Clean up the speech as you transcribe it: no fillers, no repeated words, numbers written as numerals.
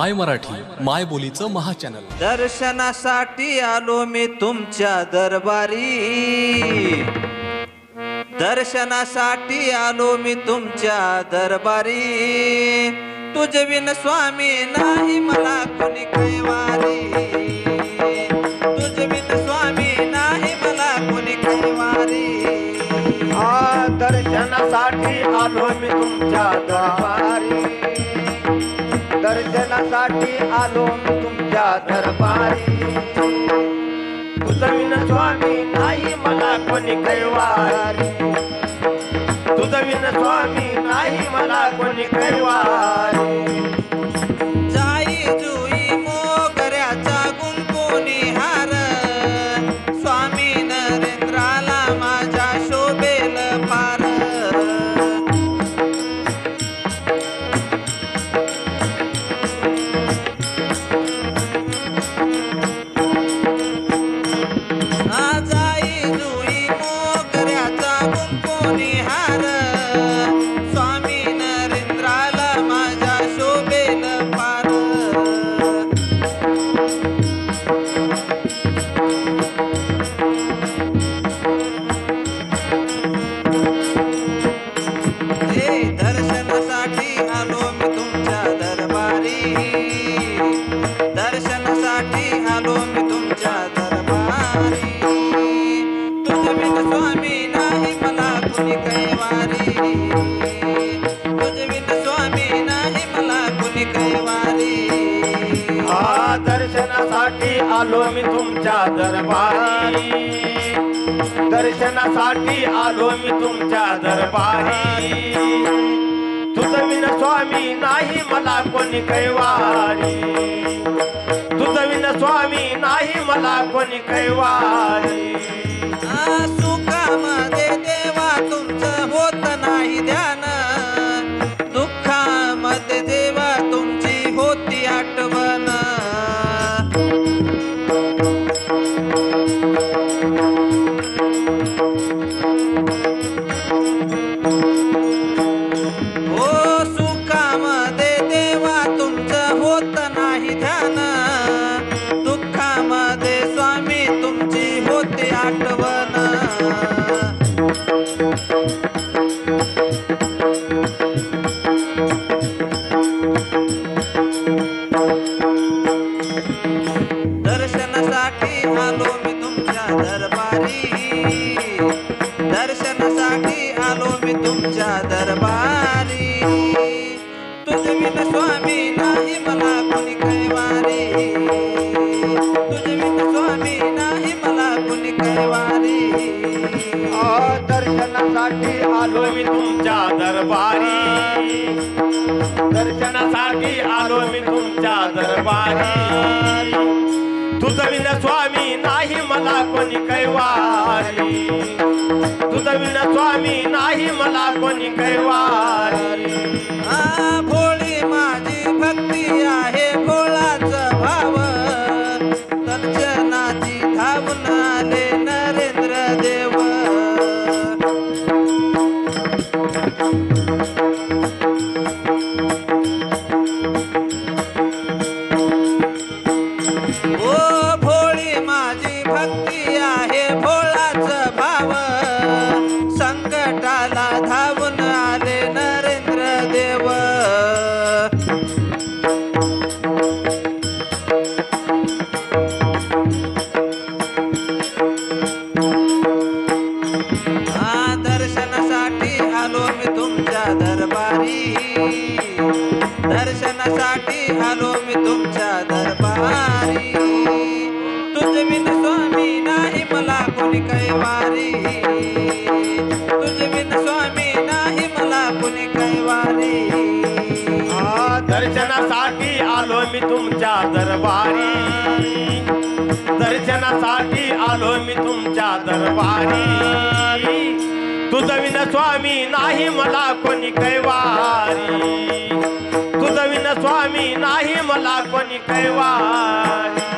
माय मराठी माय बोलीचं महाचॅनल। दर्शनासाठी आलो मी तुमच्या दरबारी, दर्शनासाठी आलो मी तुमच्या दरबारी। तुझे बिन स्वामी नाही मला कोणी कैवारी, तुझे बिन स्वामी नाही मला कोणी कैवारी। दर्शनासाठी आलो मी तुमच्या दरबारी, दर्शनासाठी आलो मी तुमच्या दरबारी। तुझं विन स्वामी नाही मला कोणी कैवारी, तुझं विन स्वामी नाही मला कोणी कैवारी। जाई जुई मोगऱ्याचा गुंफोनी हार, स्वामी नरेंद्राला माझ्या शोभेल फार। जाई जुई मोगऱ्याचा गुंफोनी हार, स्वामी नरेंद्राला माझ्या शोभेल फार। दर्शनासाठी आलो मी तुमच्या दरबारी, दर्शनासाठी आलो मी तुमच्या दरबारी। तुझे बिन स्वामी नाही मला कोणी कैवारी, तुझे बिन स्वामी नाही मला कोणी कैवारी। दर्शनासाठी आलो मी तुमच्या दरबारी, दर्शनासाठी आलो मी तुमच्या दरबारी। तुझं विन स्वामी नाही मला कोणी कैवारी, तुझं विन स्वामी नाही मला कोणी कैवारी। सुखामध्ये देवा तुमचं होत नाही ध्यान, दुःखामध्ये देवा तुमची होती आठवण। ओ सुखामध्ये देवा तुमचं होत नाही ध्यान, दुःखामध्ये स्वामी तुमची होती आठवण। दर्शनासाठी आलो मी तुमच्या दरबारी, दर्शनासाठी आलो मी तुमच्या दरबारी। तुझे बिन स्वामी नाही मला कोणी कैवारी, तुझे बिन स्वामी नाही मला कोणी कैवारी। दर्शनासाठी आलो मी तुमच्या दरबारी, दर्शनासाठी आलो मी तुमच्या दरबारी। तुझं विन स्वामी नाही मला कोणी कैवारी, तुझं विन स्वामी नाही मला कोणी कैवारी। भोळी माझी भक्ती आहे भोळाचा भाव, दर्शनाची धावून आले नरेंद्र देव। ओ भोळी माझी भक्ती आहे भोळाचा भाव, संकटाला धावून आले नरेंद्र देव। दर्शनासाठी आलो मी तुमच्या दरबारी, दर्शनासाठी आलो मी तुमच्या दरबारी। तुझे बिन स्वामी नाही मला कोणी कैवारी, तुझे बिन स्वामी नाही मला कोणी कैवारी। दर्शनासाठी आलो मी तुमच्या दरबारी, दर्शनासाठी आलो मी तुमच्या दरबारी। तुझं विन स्वामी नाही मला कोणी कैवारी, तुझं विन स्वामी नाही मला कोणी कैवारी।